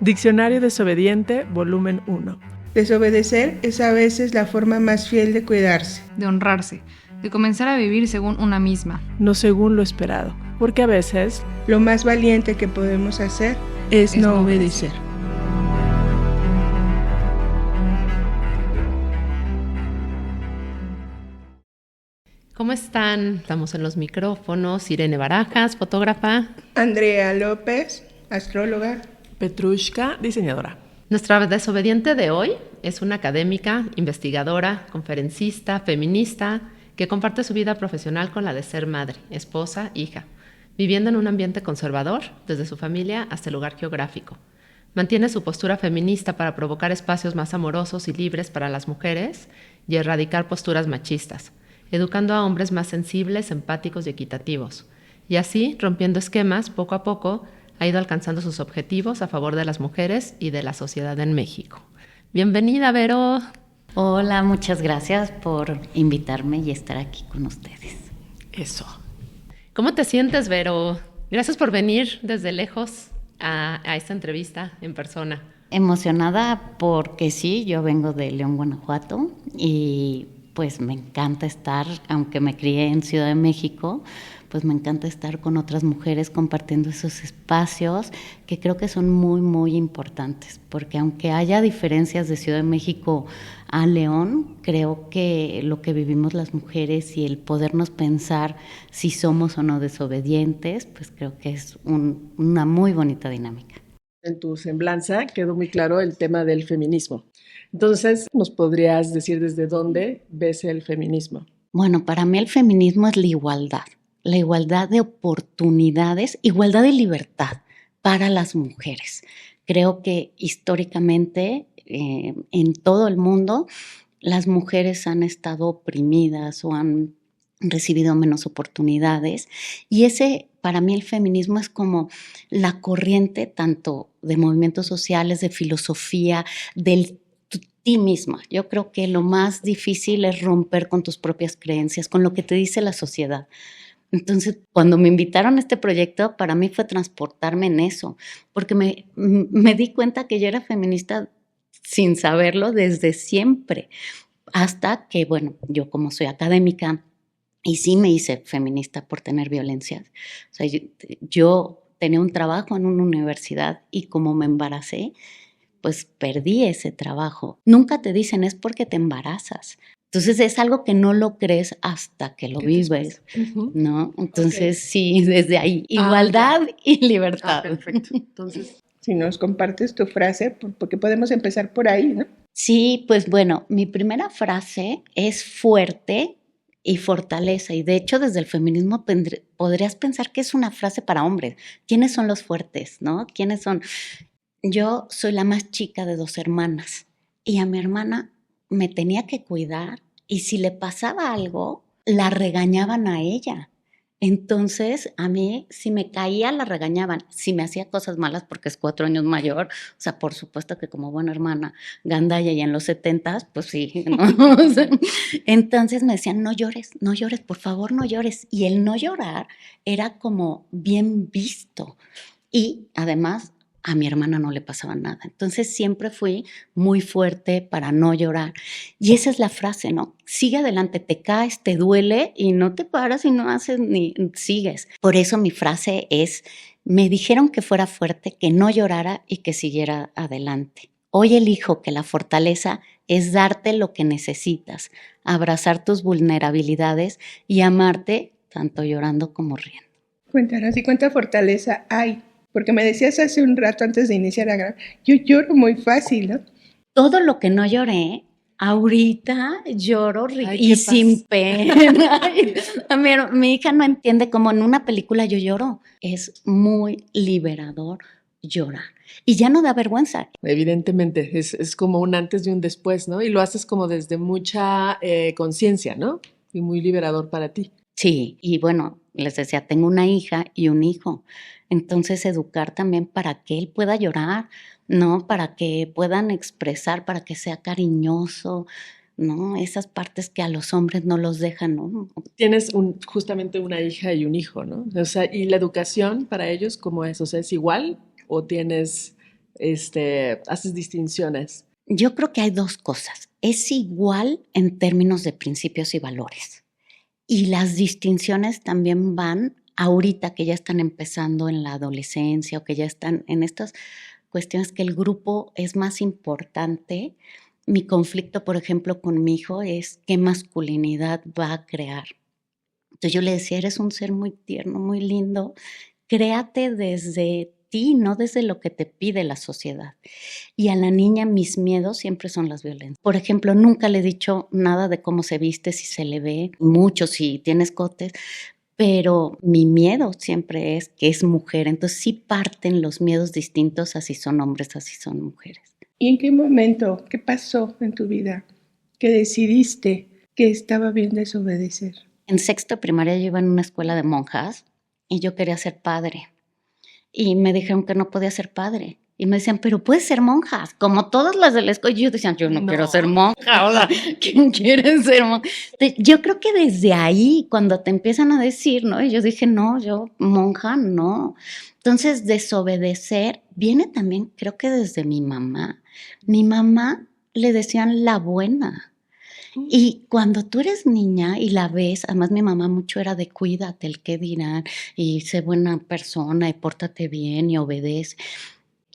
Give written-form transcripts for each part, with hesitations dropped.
Diccionario desobediente, volumen 1. Desobedecer es a veces la forma más fiel de cuidarse, de honrarse, de comenzar a vivir según una misma, no según lo esperado, porque a veces lo más valiente que podemos hacer es no obedecer. ¿Cómo están? Estamos en los micrófonos. Irene Barajas, fotógrafa. Andrea López, astróloga. Petrushka, diseñadora. Nuestra desobediente de hoy es una académica, investigadora, conferencista, feminista, que comparte su vida profesional con la de ser madre, esposa, hija, viviendo en un ambiente conservador, desde su familia hasta el lugar geográfico. Mantiene su postura feminista para provocar espacios más amorosos y libres para las mujeres y erradicar posturas machistas, educando a hombres más sensibles, empáticos y equitativos. Y así, rompiendo esquemas, poco a poco, ha ido alcanzando sus objetivos a favor de las mujeres y de la sociedad en México. Bienvenida, Vero. Hola, muchas gracias por invitarme y estar aquí con ustedes. Eso. ¿Cómo te sientes, Vero? Gracias por venir desde lejos a esta entrevista en persona. Emocionada porque sí, yo vengo de León, Guanajuato y pues me encanta estar, aunque me crié en Ciudad de México, pues me encanta estar con otras mujeres compartiendo esos espacios que creo que son muy, muy importantes, porque aunque haya diferencias de Ciudad de México a León, creo que lo que vivimos las mujeres y el podernos pensar si somos o no desobedientes, pues creo que es una muy bonita dinámica. En tu semblanza quedó muy claro el tema del feminismo. Entonces, ¿nos podrías decir desde dónde ves el feminismo? Bueno, para mí el feminismo es la igualdad de oportunidades, igualdad de libertad para las mujeres. Creo que históricamente en todo el mundo las mujeres han estado oprimidas o han recibido menos oportunidades y para mí el feminismo es como la corriente tanto de movimientos sociales, de filosofía, del ti misma. Yo creo que lo más difícil es romper con tus propias creencias, con lo que te dice la sociedad. Entonces, cuando me invitaron a este proyecto, para mí fue transportarme en eso, porque me di cuenta que yo era feminista sin saberlo desde siempre, hasta que, bueno, yo como soy académica, y sí me hice feminista por tener violencias. O sea, yo tenía un trabajo en una universidad y como me embaracé, pues perdí ese trabajo. Nunca te dicen es porque te embarazas. Entonces es algo que no lo crees hasta que lo vives, ¿no? Entonces sí, desde ahí, igualdad y libertad. Perfecto. Entonces, si nos compartes tu frase, porque podemos empezar por ahí, ¿no? Sí, pues bueno, mi primera frase es fuerte y fortaleza. Y de hecho, desde el feminismo podrías pensar que es una frase para hombres. ¿Quiénes son los fuertes, no? ¿Quiénes son? Yo soy la más chica de 2 hermanas y a mi hermana me tenía que cuidar y si le pasaba algo, la regañaban a ella. Entonces, a mí, si me caía, la regañaban. Si me hacía cosas malas, porque es 4 años mayor, o sea, por supuesto que como buena hermana, gandalla y en los 70s, pues sí, ¿no? O sea, entonces me decían, no llores, por favor, no llores. Y el no llorar era como bien visto. Y además, a mi hermana no le pasaba nada. Entonces siempre fui muy fuerte para no llorar. Y esa es la frase, ¿no? Sigue adelante, te caes, te duele y no te paras y no haces ni sigues. Por eso mi frase es, me dijeron que fuera fuerte, que no llorara y que siguiera adelante. Hoy elijo que la fortaleza es darte lo que necesitas, abrazar tus vulnerabilidades y amarte tanto llorando como riendo. Cuéntanos, ¿y cuánta fortaleza hay? Porque me decías hace un rato antes de iniciar a grabar, yo lloro muy fácil, ¿no? Todo lo que no lloré, ahorita lloro y sin pena. Mi hija no entiende cómo en una película yo lloro. Es muy liberador llorar. Y ya no da vergüenza. Evidentemente, es como un antes y un después, ¿no? Y lo haces como desde mucha conciencia, ¿no? Y muy liberador para ti. Sí, y bueno, les decía, tengo una hija y un hijo. Entonces, educar también para que él pueda llorar, ¿no? Para que puedan expresar, para que sea cariñoso, ¿no? Esas partes que a los hombres no los dejan, ¿no? Tienes justamente una hija y un hijo, ¿no? O sea, ¿y la educación para ellos cómo es? O sea, ¿es igual o tienes haces distinciones? Yo creo que hay dos cosas. Es igual en términos de principios y valores. Y las distinciones también van ahorita que ya están empezando en la adolescencia o que ya están en estas cuestiones que el grupo es más importante. Mi conflicto, por ejemplo, con mi hijo es qué masculinidad va a crear. Entonces yo le decía, eres un ser muy tierno, muy lindo, créate desde ti, no desde lo que te pide la sociedad. Y a la niña mis miedos siempre son las violencias. Por ejemplo, nunca le he dicho nada de cómo se viste, si se le ve mucho, si tiene escotes, pero mi miedo siempre es que es mujer. Entonces sí parten los miedos distintos, así son hombres, así son mujeres. ¿Y en qué momento, qué pasó en tu vida que decidiste que estaba bien desobedecer? En sexto de primaria yo iba en una escuela de monjas y yo quería ser padre. Y me dijeron que no podía ser padre. Y me decían, pero puedes ser monja, como todas las de la escuela. Y yo decía, yo no quiero ser monja, hola, ¿quién quiere ser monja? Yo creo que desde ahí, cuando te empiezan a decir, ¿no? Y yo dije, no, yo monja, no. Entonces, desobedecer viene también, creo que desde mi mamá. Mi mamá le decían la buena. Y cuando tú eres niña y la ves, además mi mamá mucho era de cuídate, el qué dirán, y sé buena persona, y pórtate bien, y obedece.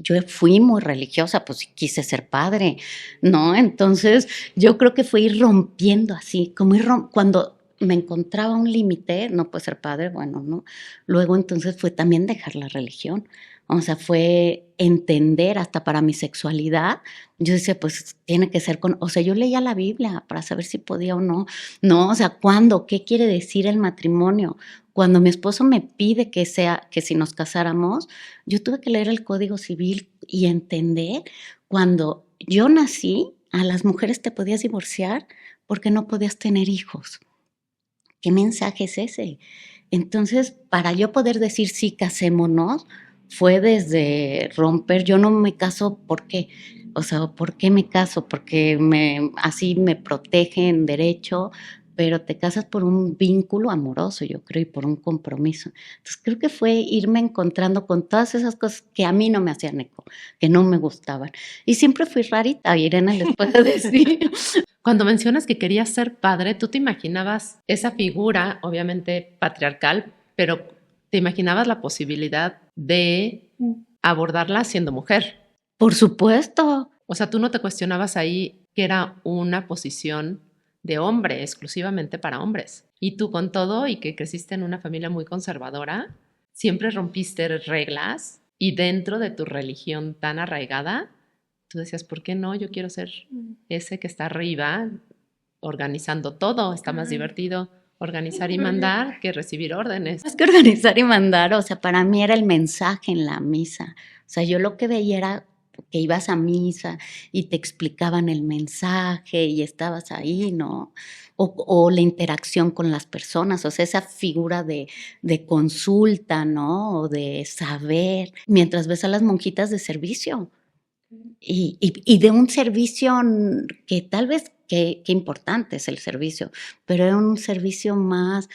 Yo fui muy religiosa, pues quise ser padre, ¿no? Entonces yo creo que fue ir rompiendo así, como cuando me encontraba un límite, no puede ser padre, bueno, ¿no? Luego entonces fue también dejar la religión, o sea, fue entender hasta para mi sexualidad. Yo decía, pues tiene que ser o sea, yo leía la Biblia para saber si podía o no. No, o sea, ¿cuándo? ¿Qué quiere decir el matrimonio? Cuando mi esposo me pide que si nos casáramos, yo tuve que leer el Código Civil y entender cuando yo nací, a las mujeres te podías divorciar porque no podías tener hijos. ¿Qué mensaje es ese? Entonces, para yo poder decir sí, casémonos, fue desde romper. Yo no me caso, ¿por qué? O sea, ¿por qué me caso? Porque así me protegen derecho, pero te casas por un vínculo amoroso, yo creo, y por un compromiso. Entonces, creo que fue irme encontrando con todas esas cosas que a mí no me hacían eco, que no me gustaban. Y siempre fui rarita, Irena les puedo decir. Cuando mencionas que querías ser padre, ¿tú te imaginabas esa figura, obviamente patriarcal, pero te imaginabas la posibilidad de abordarla siendo mujer? Por supuesto. O sea, tú no te cuestionabas ahí que era una posición de hombre, exclusivamente para hombres. Y tú con todo y que creciste en una familia muy conservadora, siempre rompiste reglas y dentro de tu religión tan arraigada, tú decías, ¿por qué no? Yo quiero ser ese que está arriba organizando todo, está más divertido organizar y mandar que recibir órdenes. Más que organizar y mandar, o sea, para mí era el mensaje en la misa. O sea, yo lo que veía era que ibas a misa y te explicaban el mensaje y estabas ahí, ¿no? O la interacción con las personas, o sea, esa figura de consulta, ¿no? O de saber, mientras ves a las monjitas de servicio. Y de un servicio que tal vez, qué importante es el servicio, pero era un servicio más,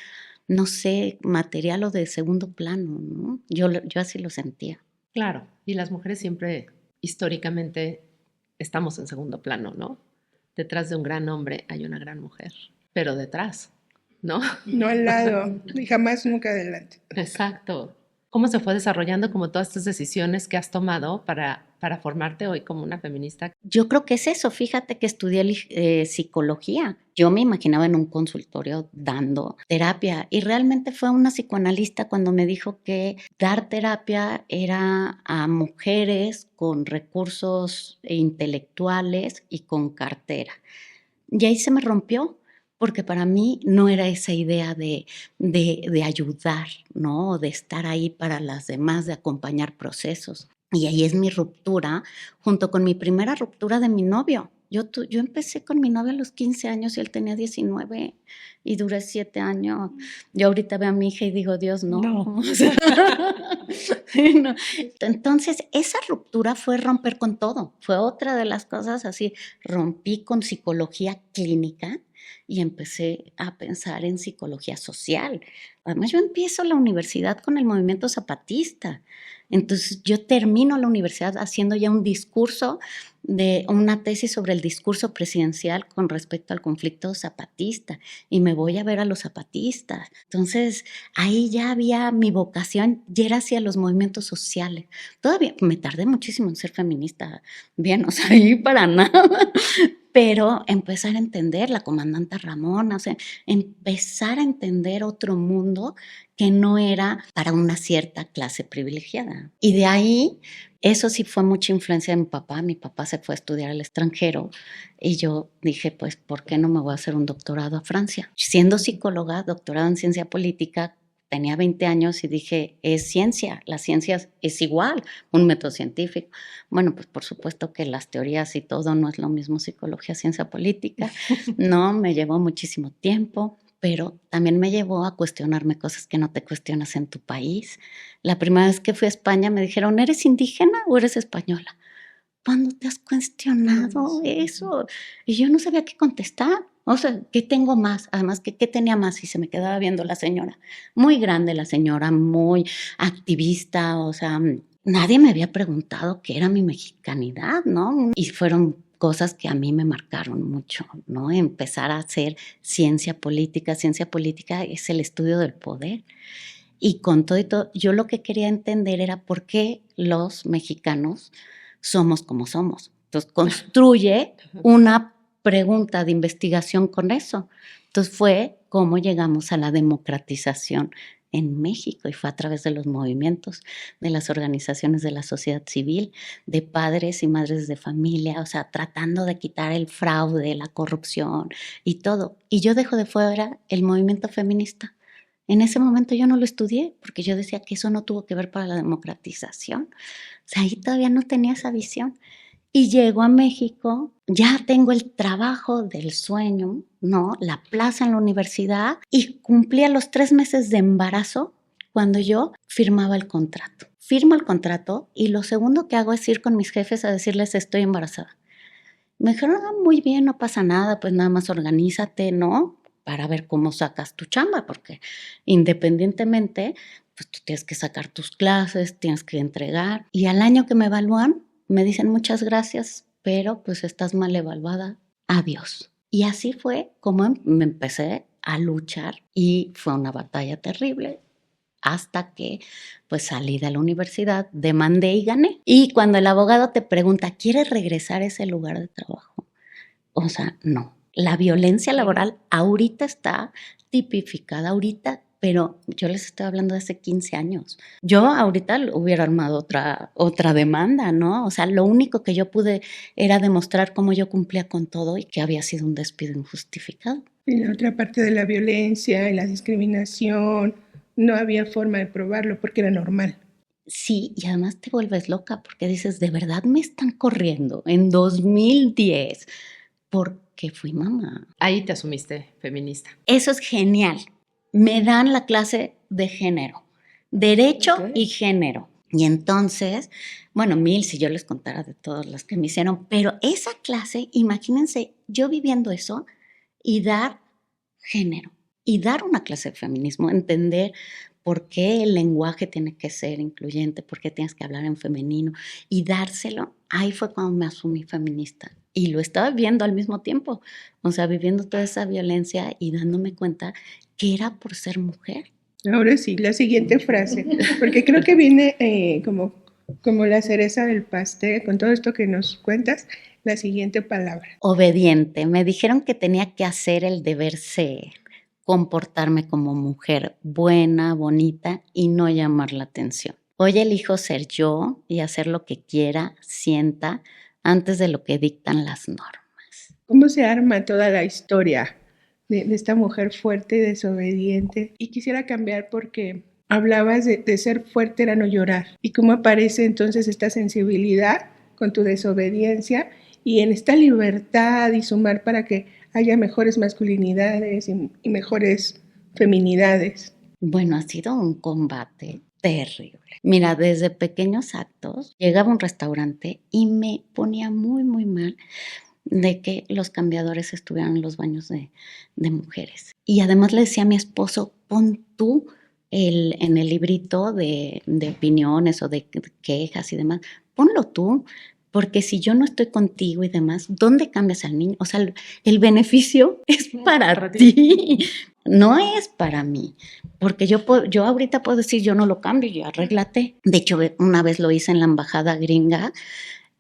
no sé, material o de segundo plano, ¿no? Yo así lo sentía. Claro, y las mujeres siempre históricamente estamos en segundo plano, ¿no? Detrás de un gran hombre hay una gran mujer, pero detrás, ¿no? No al lado, y jamás nunca adelante. Exacto. ¿Cómo se fue desarrollando como todas estas decisiones que has tomado para formarte hoy como una feminista? Yo creo que es eso. Fíjate que estudié psicología. Yo me imaginaba en un consultorio dando terapia y realmente fue una psicoanalista cuando me dijo que dar terapia era a mujeres con recursos intelectuales y con cartera. Y ahí se me rompió. Porque para mí no era esa idea de ayudar, ¿no? De estar ahí para las demás, de acompañar procesos. Y ahí es mi ruptura, junto con mi primera ruptura de mi novio. Yo empecé con mi novio a los 15 años y él tenía 19 y duré 7 años. Yo ahorita veo a mi hija y digo, Dios, no. No. No. Entonces, esa ruptura fue romper con todo. Fue otra de las cosas así. Rompí con psicología clínica y empecé a pensar en psicología social. Además, yo empiezo la universidad con el movimiento zapatista. Entonces, yo termino la universidad haciendo ya un discurso de una tesis sobre el discurso presidencial con respecto al conflicto zapatista y me voy a ver a los zapatistas. Entonces, ahí ya había mi vocación, ya era hacia los movimientos sociales. Todavía me tardé muchísimo en ser feminista, bien, o sea, ahí para nada. Pero empezar a entender la comandante Ramona, o sea, empezar a entender otro mundo que no era para una cierta clase privilegiada. Y de ahí, eso sí fue mucha influencia de mi papá. Mi papá se fue a estudiar al extranjero y yo dije, pues, ¿por qué no me voy a hacer un doctorado a Francia? Siendo psicóloga, doctorado en ciencia política, tenía 20 años y dije, es ciencia, la ciencia es igual, un método científico. Bueno, pues por supuesto que las teorías y todo no es lo mismo psicología, ciencia política. No, me llevó muchísimo tiempo, pero también me llevó a cuestionarme cosas que no te cuestionas en tu país. La primera vez que fui a España me dijeron, ¿eres indígena o eres española? ¿Cuándo te has cuestionado eso? Y yo no sabía qué contestar. O sea, ¿qué tengo más? Además, ¿qué tenía más? Y se me quedaba viendo la señora. Muy grande la señora, muy activista. O sea, nadie me había preguntado qué era mi mexicanidad, ¿no? Y fueron cosas que a mí me marcaron mucho, ¿no? Empezar a hacer ciencia política es el estudio del poder. Y con todo y todo, yo lo que quería entender era por qué los mexicanos somos como somos. Entonces, construye una pregunta de investigación con eso. Entonces, fue cómo llegamos a la democratización en México y fue a través de los movimientos, de las organizaciones de la sociedad civil, de padres y madres de familia, o sea, tratando de quitar el fraude, la corrupción y todo. Y yo dejo de fuera el movimiento feminista. En ese momento yo no lo estudié porque yo decía que eso no tuvo que ver para la democratización. O sea, ahí todavía no tenía esa visión. Y llego a México, ya tengo el trabajo del sueño, ¿no? La plaza en la universidad y cumplía los 3 meses de embarazo cuando yo firmaba el contrato. Firmo el contrato y lo segundo que hago es ir con mis jefes a decirles estoy embarazada. Me dijeron, muy bien, no pasa nada, pues nada más organízate, ¿no? Para ver cómo sacas tu chamba, porque independientemente, pues tú tienes que sacar tus clases, tienes que entregar. Y al año que me evalúan, me dicen muchas gracias, pero pues estás mal evaluada, adiós. Y así fue como me empecé a luchar y fue una batalla terrible hasta que pues salí de la universidad, demandé y gané. Y cuando el abogado te pregunta, ¿quieres regresar a ese lugar de trabajo? O sea, no. La violencia laboral ahorita está tipificada, pero yo les estoy hablando de hace 15 años. Yo ahorita hubiera armado otra demanda, ¿no? O sea, lo único que yo pude era demostrar cómo yo cumplía con todo y que había sido un despido injustificado. Y la otra parte de la violencia y la discriminación, no había forma de probarlo porque era normal. Sí, y además te vuelves loca porque dices, ¿de verdad me están corriendo en 2010 porque fui mamá? Ahí te asumiste feminista. Eso es genial. Me dan la clase de género, derecho y género. Y entonces, bueno, si yo les contara de todas las que me hicieron, pero esa clase, imagínense, yo viviendo eso y dar género, y dar una clase de feminismo, entender por qué el lenguaje tiene que ser incluyente, por qué tienes que hablar en femenino, y dárselo, ahí fue cuando me asumí feminista. Y lo estaba viendo al mismo tiempo, o sea, viviendo toda esa violencia y dándome cuenta que era por ser mujer. Ahora sí, la siguiente frase, porque creo que viene como la cereza del pastel, con todo esto que nos cuentas, la siguiente palabra. Obediente. Me dijeron que tenía que hacer el deber ser, comportarme como mujer buena, bonita y no llamar la atención. Hoy elijo ser yo y hacer lo que quiera, sienta, antes de lo que dictan las normas. ¿Cómo se arma toda la historia de esta mujer fuerte y desobediente? Y quisiera cambiar porque hablabas de ser fuerte era no llorar. ¿Y cómo aparece entonces esta sensibilidad con tu desobediencia y en esta libertad y sumar para que haya mejores masculinidades y mejores feminidades? Bueno, ha sido un combate terrible. Mira, desde pequeños actos, llegaba a un restaurante y me ponía muy, muy mal de que los cambiadores estuvieran en los baños de mujeres. Y además le decía a mi esposo, pon tú en el librito de opiniones o de quejas y demás, ponlo tú, porque si yo no estoy contigo y demás, ¿dónde cambias al niño? O sea, el beneficio es para ti, no es para mí. Porque yo ahorita puedo decir, yo no lo cambio, yo arréglate. De hecho, una vez lo hice en la embajada gringa,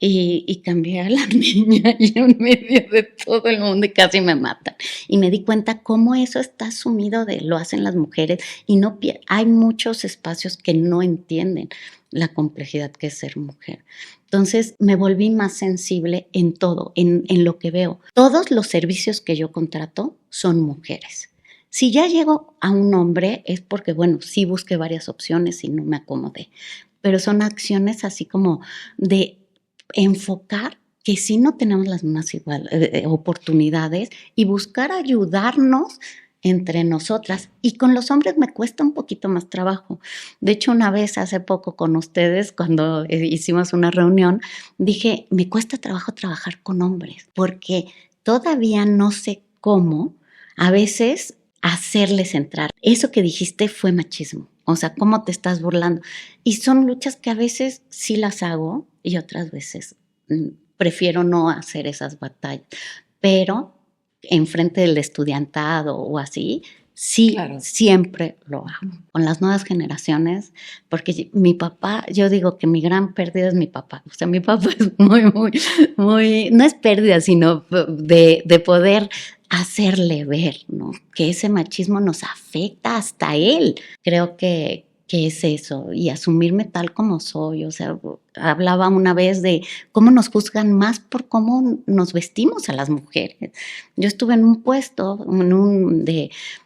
y cambié a la niña y en medio de todo el mundo y casi me matan. Y me di cuenta cómo eso está asumido lo hacen las mujeres y hay muchos espacios que no entienden la complejidad que es ser mujer. Entonces me volví más sensible en todo, en lo que veo. Todos los servicios que yo contrato son mujeres. Si ya llego a un hombre es porque, bueno, sí busqué varias opciones y no me acomodé. Pero son acciones así como de enfocar que sí no tenemos las mismas oportunidades y buscar ayudarnos entre nosotras. Y con los hombres me cuesta un poquito más trabajo. De hecho, una vez hace poco con ustedes, cuando hicimos una reunión, dije, me cuesta trabajo trabajar con hombres porque todavía no sé cómo a veces hacerles entrar. Eso que dijiste fue machismo. O sea, ¿cómo te estás burlando? Y son luchas que a veces sí las hago y otras veces prefiero no hacer esas batallas. Pero enfrente del estudiantado o así, sí, claro, siempre lo hago. Con las nuevas generaciones, porque mi papá, yo digo que mi gran pérdida es mi papá. O sea, mi papá es muy, no es pérdida, sino de poder hacerle ver, ¿no? Que ese machismo nos afecta hasta él. Creo que es eso, y asumirme tal como soy. O sea, hablaba una vez de cómo nos juzgan más por cómo nos vestimos a las mujeres. Yo estuve en un puesto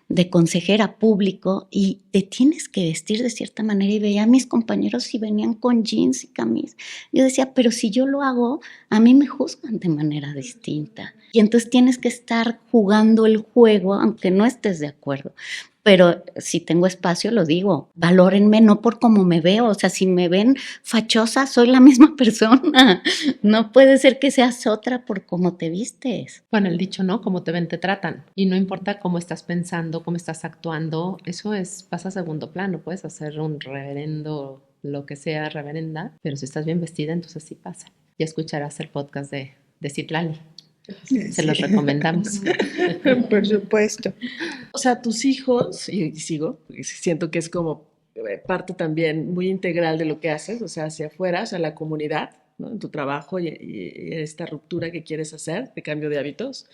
de consejera público y te tienes que vestir de cierta manera, y veía a mis compañeros si venían con jeans y camisa. Yo decía, pero si yo lo hago, a mí me juzgan de manera distinta. Y entonces tienes que estar jugando el juego aunque no estés de acuerdo. Pero si tengo espacio, lo digo, valórenme no por cómo me veo. O sea, si me ven fachosa, soy la misma persona. No puede ser que seas otra por cómo te vistes. Bueno, el dicho, ¿no? Cómo te ven, te tratan. Y no importa cómo estás pensando, cómo estás actuando, eso pasa a segundo plano. Puedes hacer un reverendo, lo que sea, reverenda, pero si estás bien vestida, entonces sí pasa. Ya escucharás el podcast de Citlali. Se los recomendamos. Por supuesto. O sea, tus hijos, y siento que es como parte también muy integral de lo que haces, o sea, hacia afuera, hacia la comunidad, ¿no? En tu trabajo y esta ruptura que quieres hacer de cambio de hábitos,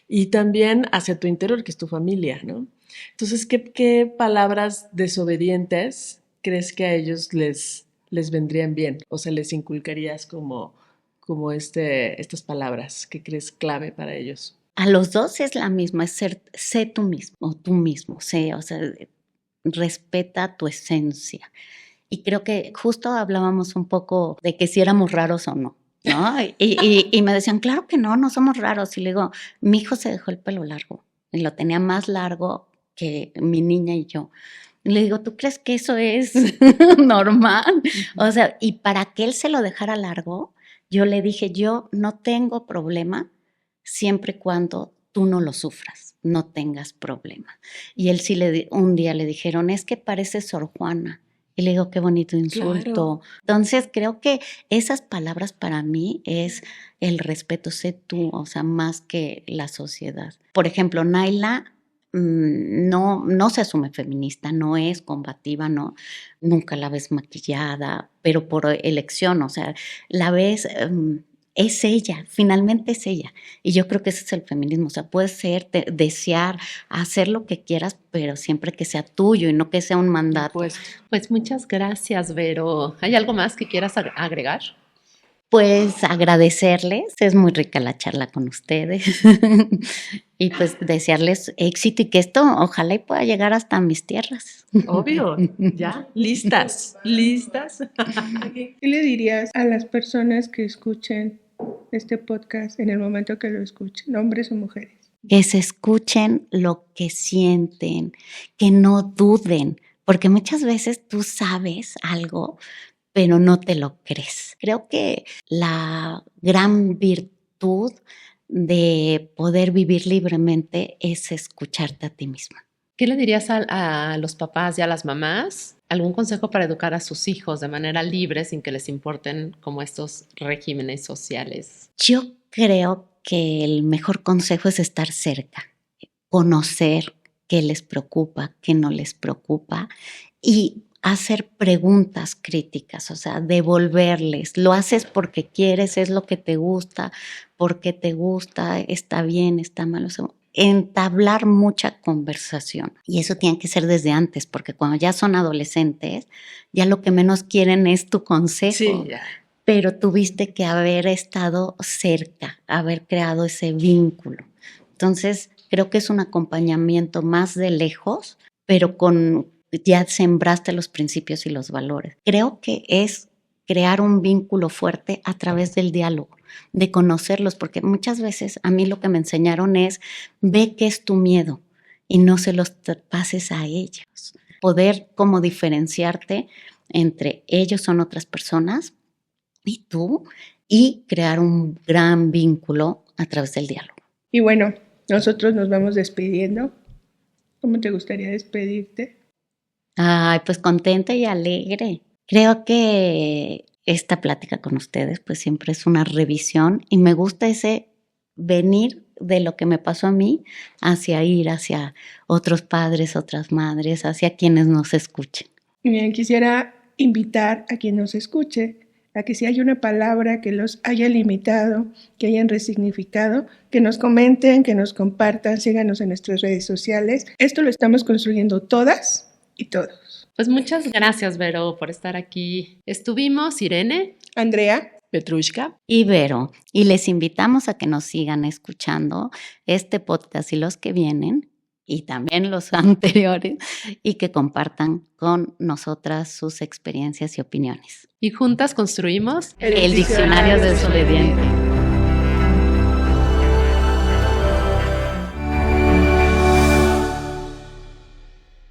y también hacia tu interior, que es tu familia, ¿no? Entonces, ¿qué palabras desobedientes crees que a ellos les vendrían bien? O sea, les inculcarías como estas palabras que crees clave para ellos. A los dos es la misma, es sé tú mismo, o tú mismo, o sea, respeta tu esencia. Y creo que justo hablábamos un poco de que si éramos raros o no, ¿no? Y me decían, claro que no somos raros. Y le digo, mi hijo se dejó el pelo largo, y lo tenía más largo que mi niña y yo. Y le digo, ¿tú crees que eso es normal? O sea, y para que él se lo dejara largo, yo le dije, yo no tengo problema siempre y cuando tú no lo sufras, no tengas problema. Y él sí un día le dijeron, es que pareces Sor Juana. Y le digo, qué bonito insulto. Claro. Entonces creo que esas palabras para mí es el respeto, sé tú, o sea, más que la sociedad. Por ejemplo, Naila no se asume feminista, no es combativa, no, nunca la ves maquillada, pero por elección, o sea, la ves, es ella, finalmente es ella. Y yo creo que ese es el feminismo, o sea, puedes desear, hacer lo que quieras, pero siempre que sea tuyo y no que sea un mandato. Pues muchas gracias, Vero. ¿Hay algo más que quieras agregar? Pues agradecerles, es muy rica la charla con ustedes y pues desearles éxito y que esto ojalá y pueda llegar hasta mis tierras. Obvio, ya, listas. ¿Qué le dirías a las personas que escuchen este podcast en el momento que lo escuchen, hombres o mujeres? Que se escuchen lo que sienten, que no duden, porque muchas veces tú sabes algo, pero no te lo crees. Creo que la gran virtud de poder vivir libremente es escucharte a ti misma. ¿Qué le dirías a los papás y a las mamás? ¿Algún consejo para educar a sus hijos de manera libre sin que les importen como estos regímenes sociales? Yo creo que el mejor consejo es estar cerca, conocer qué les preocupa, qué no les preocupa y hacer preguntas críticas, o sea, devolverles. Lo haces porque quieres, es lo que te gusta, porque te gusta, está bien, está mal. O sea, entablar mucha conversación. Y eso tiene que ser desde antes, porque cuando ya son adolescentes, ya lo que menos quieren es tu consejo. Sí, ya. Pero tuviste que haber estado cerca, haber creado ese vínculo. Entonces, creo que es un acompañamiento más de lejos, pero ya sembraste los principios y los valores. Creo que es crear un vínculo fuerte a través del diálogo, de conocerlos, porque muchas veces a mí lo que me enseñaron es, ve qué es tu miedo y no se los pases a ellos. Poder como diferenciarte entre ellos son otras personas y tú, y crear un gran vínculo a través del diálogo. Y bueno, nosotros nos vamos despidiendo. ¿Cómo te gustaría despedirte? Ay, pues contenta y alegre. Creo que esta plática con ustedes pues siempre es una revisión y me gusta ese venir de lo que me pasó a mí hacia ir hacia otros padres, otras madres, hacia quienes nos escuchen. Bien, quisiera invitar a quien nos escuche a que si hay una palabra que los haya limitado, que hayan resignificado, que nos comenten, que nos compartan, síganos en nuestras redes sociales. Esto lo estamos construyendo todas y todos. Pues muchas gracias, Vero, por estar aquí. Estuvimos Irene, Andrea, Petrushka. Y Vero, y les invitamos a que nos sigan escuchando este podcast y los que vienen, y también los anteriores, y que compartan con nosotras sus experiencias y opiniones. y juntas construimos El Diccionario Desobediente.